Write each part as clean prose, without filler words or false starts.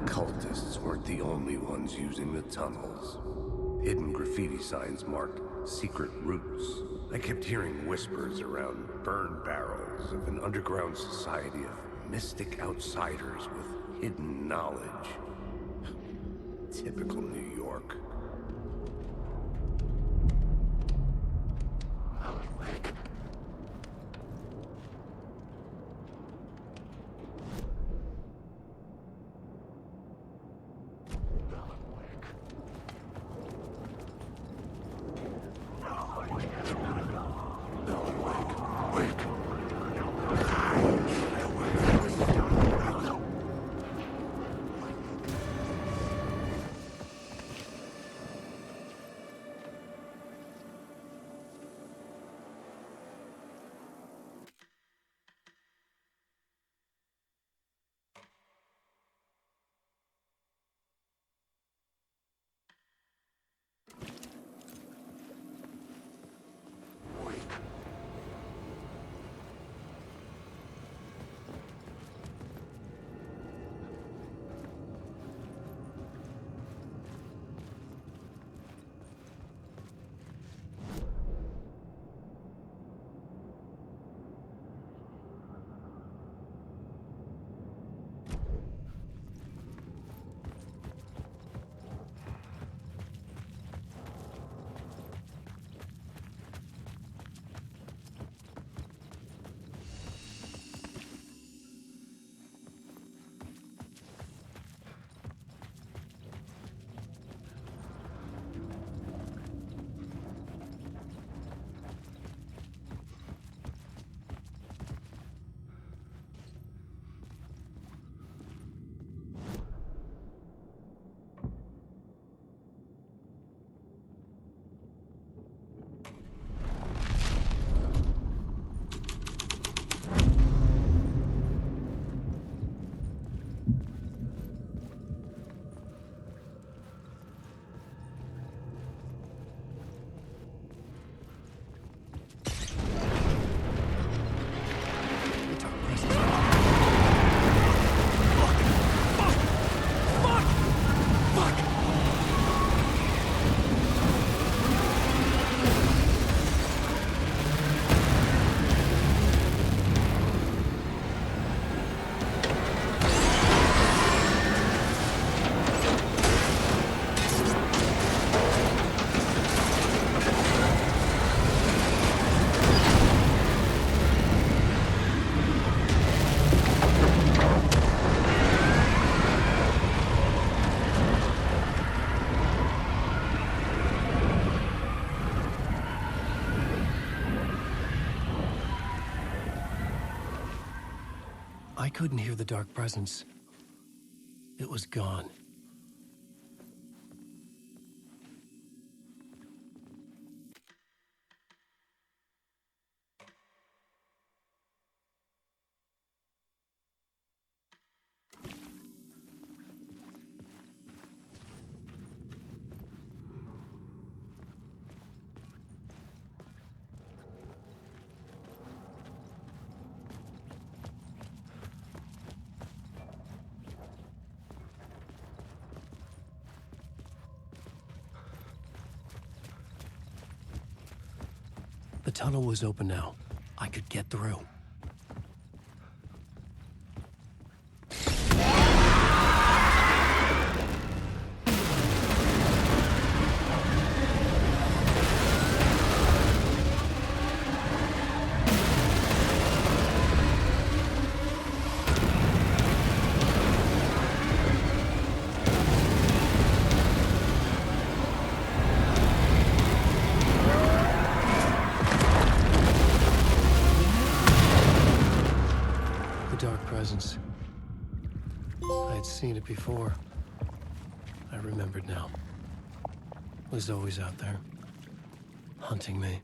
cultists weren't the only ones using the tunnels. Hidden graffiti signs marked secret routes. I kept hearing whispers around burn barrels of an underground society of mystic outsiders with hidden knowledge. Typical New York. I couldn't hear the dark presence. It was gone. The tunnel was open now. I could get through. I had seen it before. I remembered now. It was always out there, hunting me.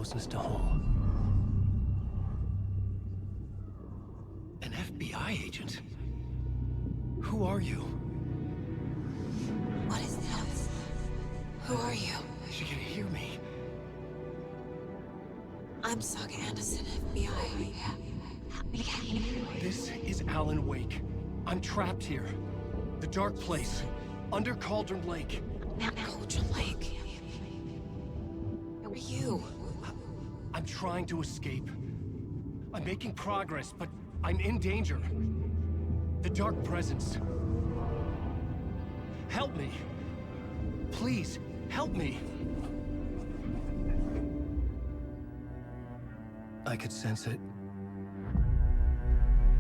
closest to home. An FBI agent? Who are you? What is this? Who are you? She can hear me. I'm Saga Anderson, FBI. This is Alan Wake. I'm trapped here. The dark place. Under Cauldron Lake. Cauldron Lake. Who are you? I'm trying to escape. I'm making progress, but I'm in danger. The dark presence. Help me. Please, help me. I could sense it.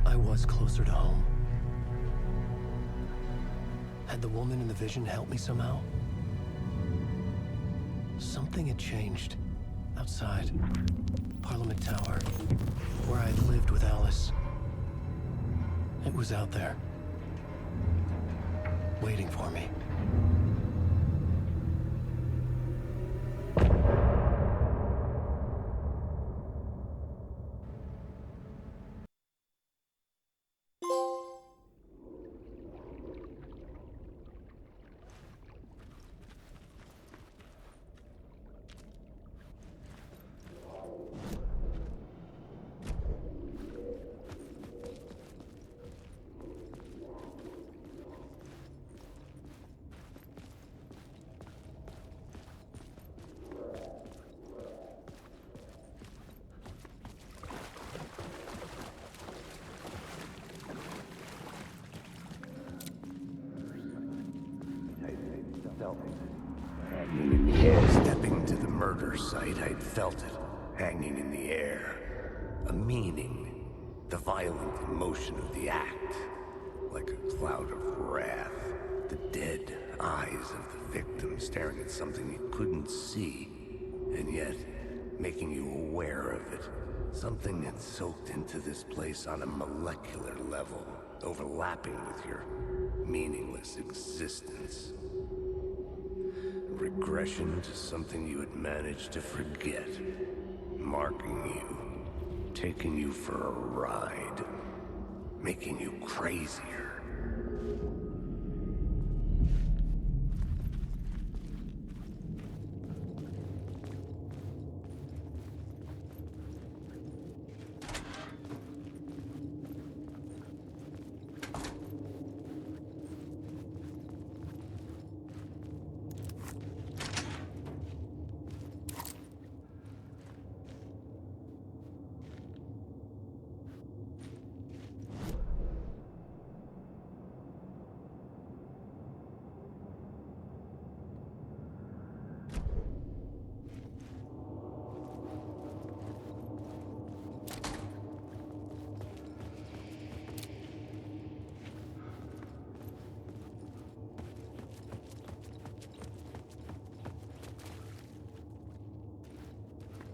I was closer to home. Had the woman in the vision helped me somehow? Something had changed. Outside. Parliament Tower. Where I'd lived with Alice. It was out there. Waiting for me. Stepping to the murder site, I'd felt it, hanging in the air. A meaning. The violent emotion of the act. Like a cloud of wrath. The dead eyes of the victim staring at something you couldn't see. And yet, making you aware of it. Something had soaked into this place on a molecular level, overlapping with your meaningless existence. Regression to something you had managed to forget. Marking you. Taking you for a ride. Making you crazier.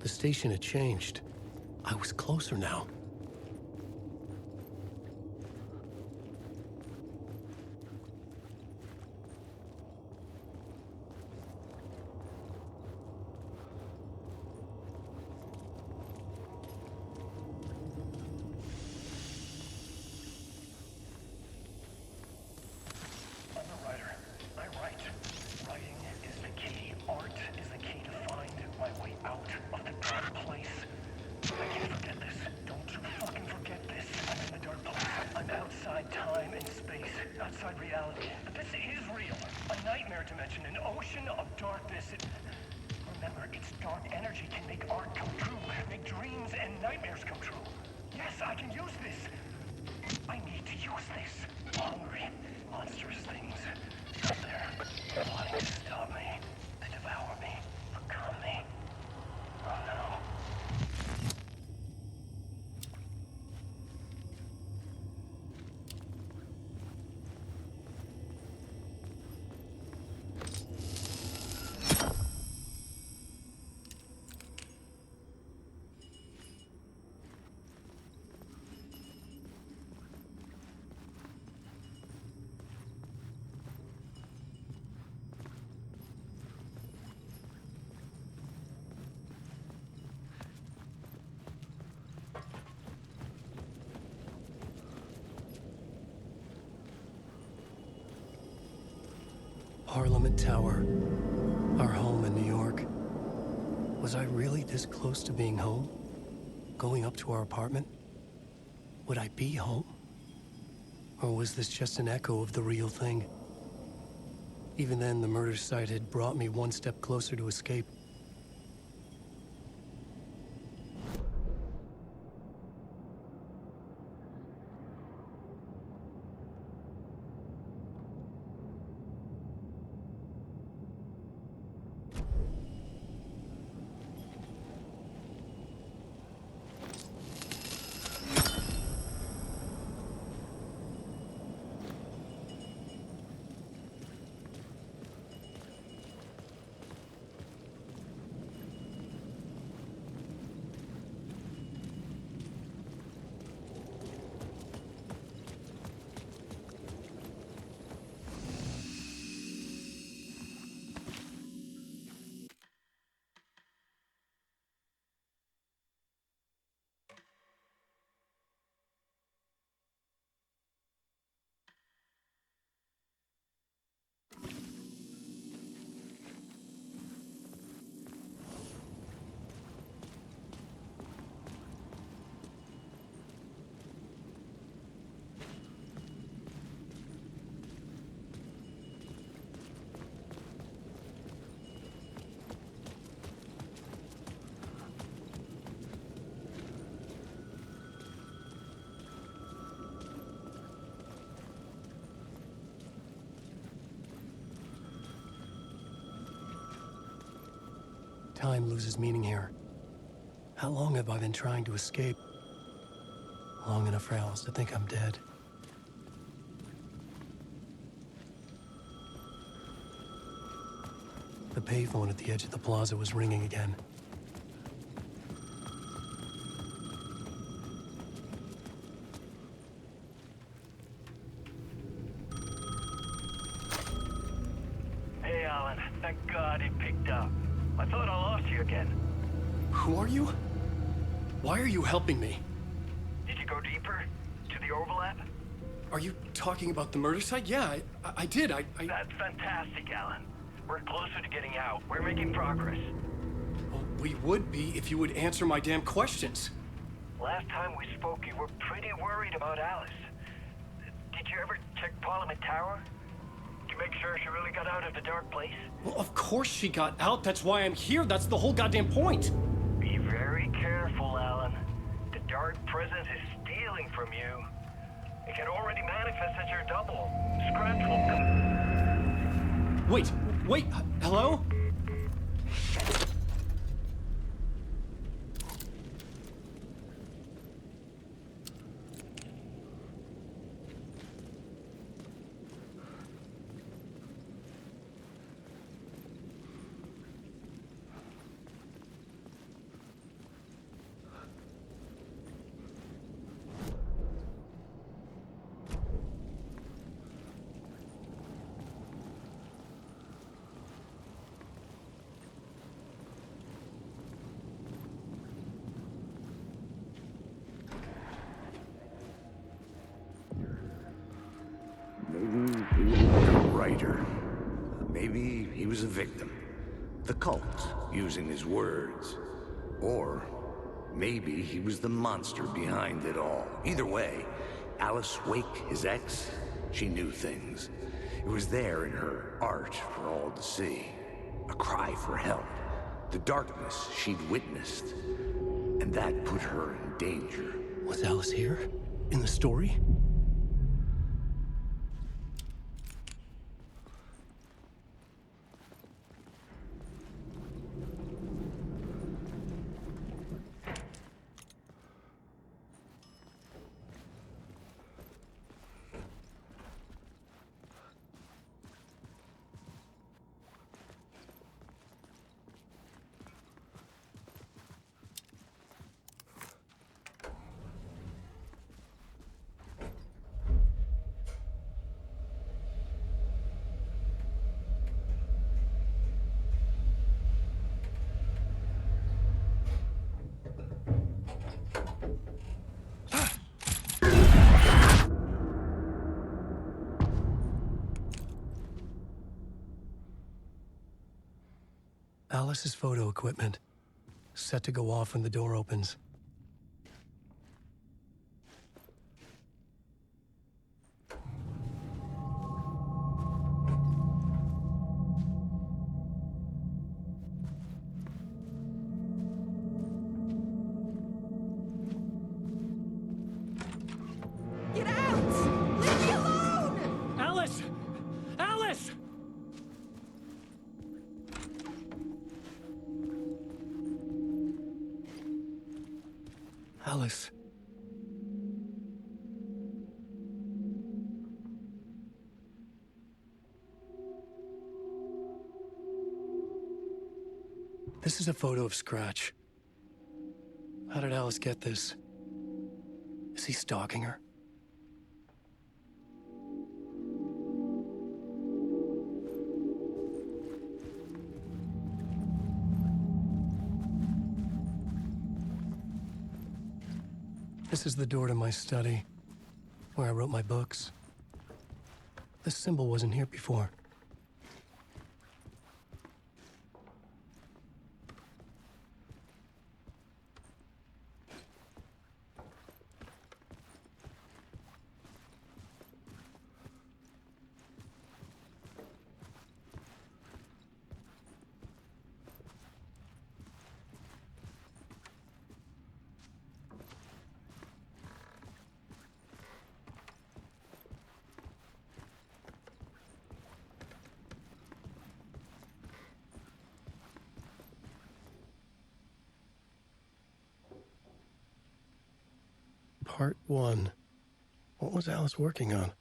The station had changed. I was closer now. Parliament Tower. Our home in New York. Was I really this close to being home? Going up to our apartment? Would I be home? Or was this just an echo of the real thing? Even then, the murder site had brought me one step closer to escape. Time loses meaning here. How long have I been trying to escape? Long enough for Alice to think I'm dead. The payphone at the edge of the plaza was ringing again. Hey, Alan. Thank God it picked up. I thought I lost you again. Who are you? Why are you helping me? Did you go deeper? To the overlap? Are you talking about the murder site? Yeah, I did. That's fantastic, Alan. We're closer to getting out. We're making progress. Well, we would be if you would answer my damn questions. Last time we spoke, you were pretty worried about Alice. Did you ever check Parliament Tower? To make sure she really got out of the dark place? Well, of course she got out. That's why I'm here. That's the whole goddamn point. Be very careful, Alan. The dark presence is stealing from you. It can already manifest as your double. Scratch will come. Wait, hello? Maybe he was a writer. Maybe he was a victim. The cult, using his words. Or maybe he was the monster behind it all. Either way, Alice Wake, his ex, she knew things. It was there in her art for all to see. A cry for help. The darkness she'd witnessed. And that put her in danger. Was Alice here? In the story? Alice's photo equipment, set to go off when the door opens. Get out! Leave me alone! Alice! Alice! Alice. This is a photo of Scratch. How did Alice get this? Is he stalking her? This is the door to my study, where I wrote my books. This symbol wasn't here before. Part 1. What was Alice working on?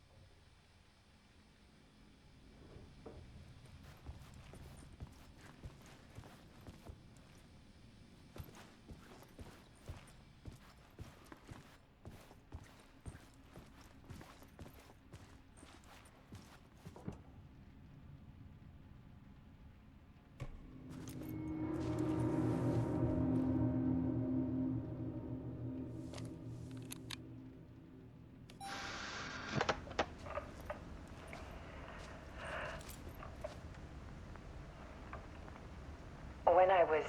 When I was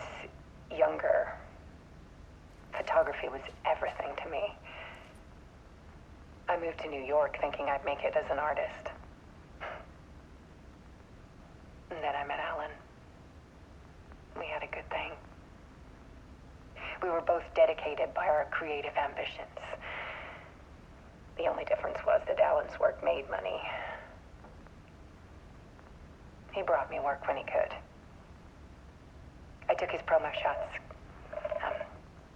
younger, photography was everything to me. I moved to New York thinking I'd make it as an artist. And then I met Alan. We had a good thing. We were both dedicated by our creative ambitions. The only difference was that Alan's work made money. He brought me work when he could. I took his promo shots,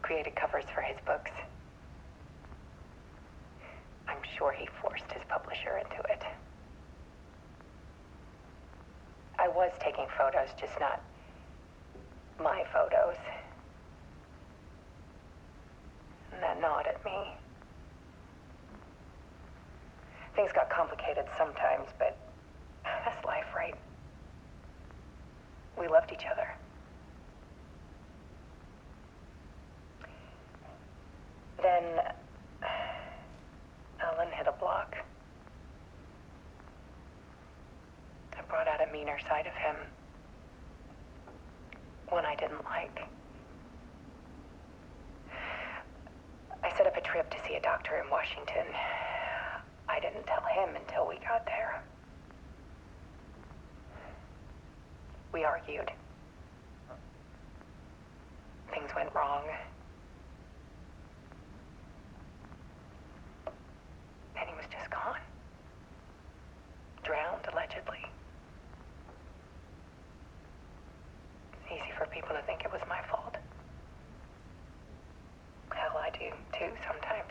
created covers for his books. I'm sure he forced his publisher into it. I was taking photos, just not my photos. And that gnawed at me. Things got complicated sometimes, but that's life, right? We loved each other. Then Alan hit a block. I brought out a meaner side of him. One I didn't like. I set up a trip to see a doctor in Washington. I didn't tell him until we got there. We argued. Things went wrong. And he was just gone. Drowned, allegedly. It's easy for people to think it was my fault. Hell, I do too sometimes.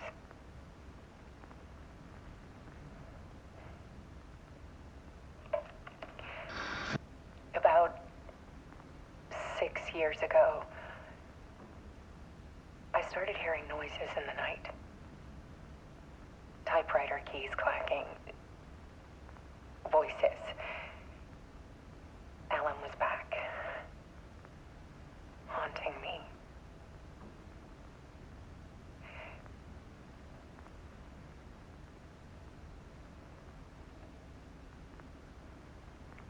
About 6 years ago, I started hearing noises in the night. Typewriter keys clacking. Voices. Alan was back. Haunting me.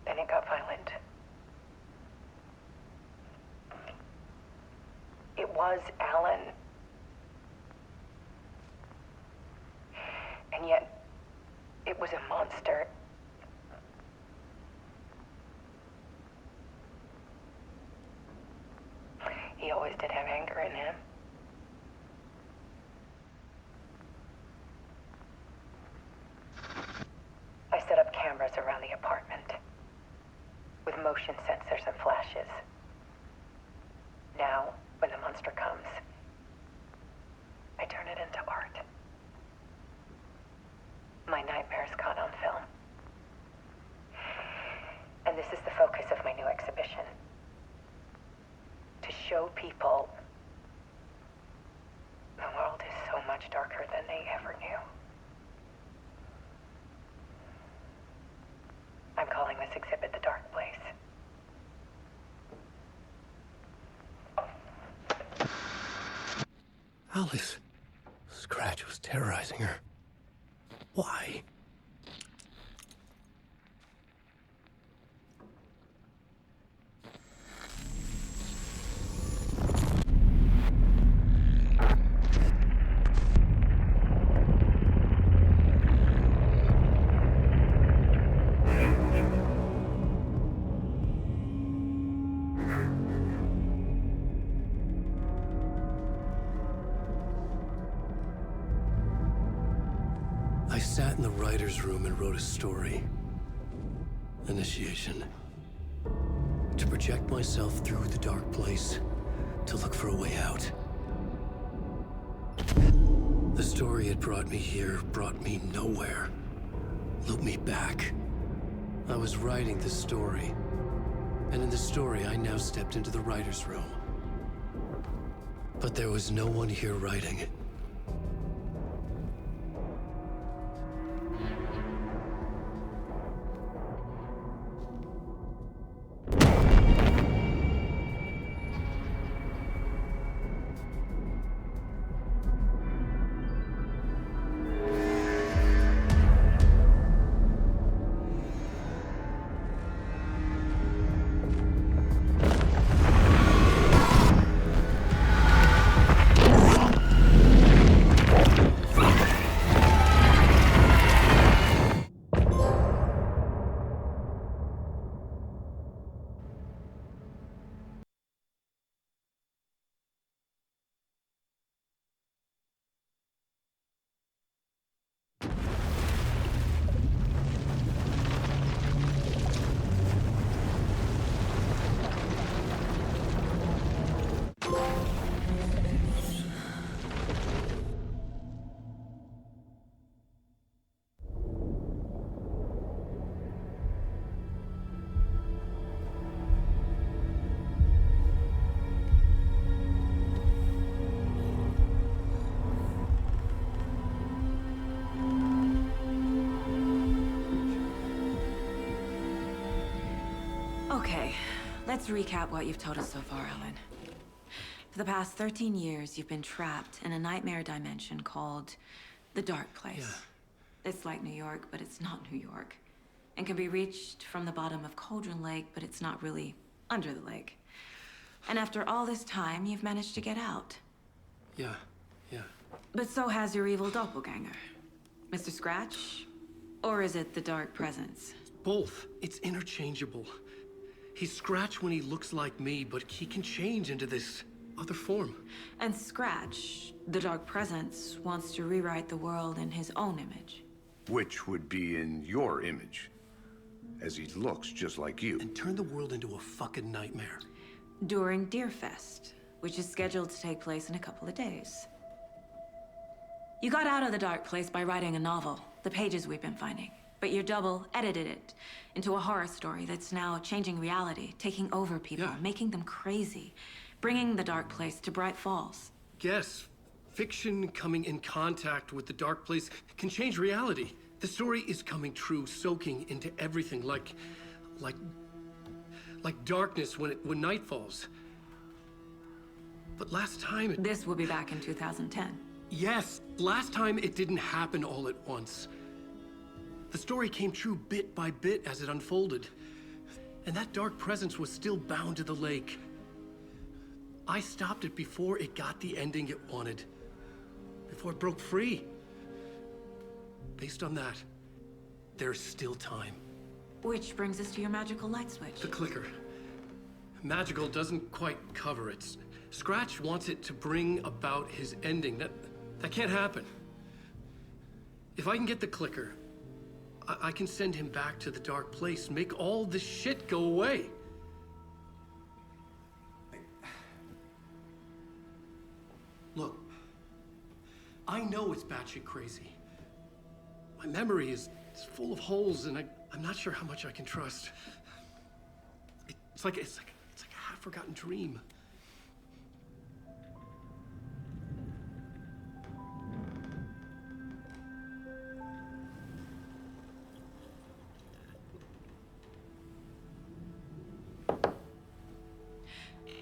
Then it got violent. was Alan. And yet, it was a monster. He always did have anger in him. I set up cameras around the apartment with motion sensors and flashes. Now, when the monster comes, I turn it into art. My nightmares caught on film. And this is the focus of my new exhibition. To show people the world is so much darker than they ever knew. I'm calling this exhibit The Dark Place. Alice. Scratch was terrorizing her. Why? I sat in the writer's room and wrote a story. Initiation. To project myself through the dark place, to look for a way out. The story had brought me here, brought me nowhere. Looped me back. I was writing the story. And in the story, I now stepped into the writer's room. But there was no one here writing it. Okay, let's recap what you've told us so far, Alan. For the past 13 years, you've been trapped in a nightmare dimension called the Dark Place. Yeah. It's like New York, but it's not New York. And can be reached from the bottom of Cauldron Lake, but it's not really under the lake. And after all this time, you've managed to get out. Yeah. But so has your evil doppelganger. Mr. Scratch? Or is it the Dark Presence? Both. It's interchangeable. He's Scratch when he looks like me, but he can change into this other form. And Scratch, the Dark Presence, wants to rewrite the world in his own image. Which would be in your image, as he looks just like you. And turn the world into a fucking nightmare. During Deerfest, which is scheduled to take place in a couple of days. You got out of the Dark Place by writing a novel, the pages we've been finding. But your double edited it into a horror story that's now changing reality, taking over people, making them crazy, bringing the Dark Place to Bright Falls. Yes, fiction coming in contact with the Dark Place can change reality. The story is coming true, soaking into everything like darkness when night falls. But last time This will be back in 2010. Yes, last time it didn't happen all at once. The story came true bit by bit as it unfolded. And that dark presence was still bound to the lake. I stopped it before it got the ending it wanted. Before it broke free. Based on that, there's still time. Which brings us to your magical light switch. The clicker. Magical doesn't quite cover it. Scratch wants it to bring about his ending. That can't happen. If I can get the clicker, I can send him back to the dark place, make all this shit go away. Look, I know it's batshit crazy. My memory is full of holes, and I'm not sure how much I can trust. It's like a half-forgotten dream.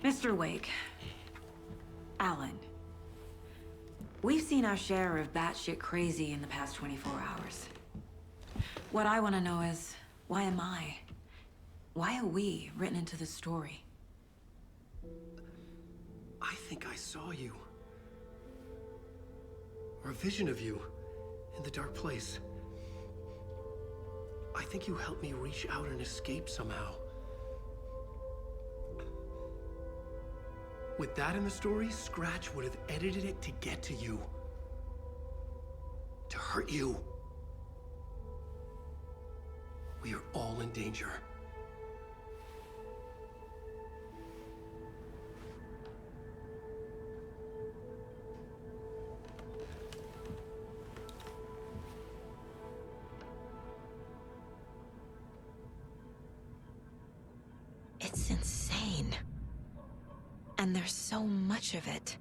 Mr. Wake, Alan, we've seen our share of batshit crazy in the past 24 hours. What I want to know is, why am I? Why are we written into the story? I think I saw you. Or a vision of you in the dark place. I think you helped me reach out and escape somehow. With that in the story, Scratch would have edited it to get to you. To hurt you. We are all in danger. It's insane. And there's so much of it.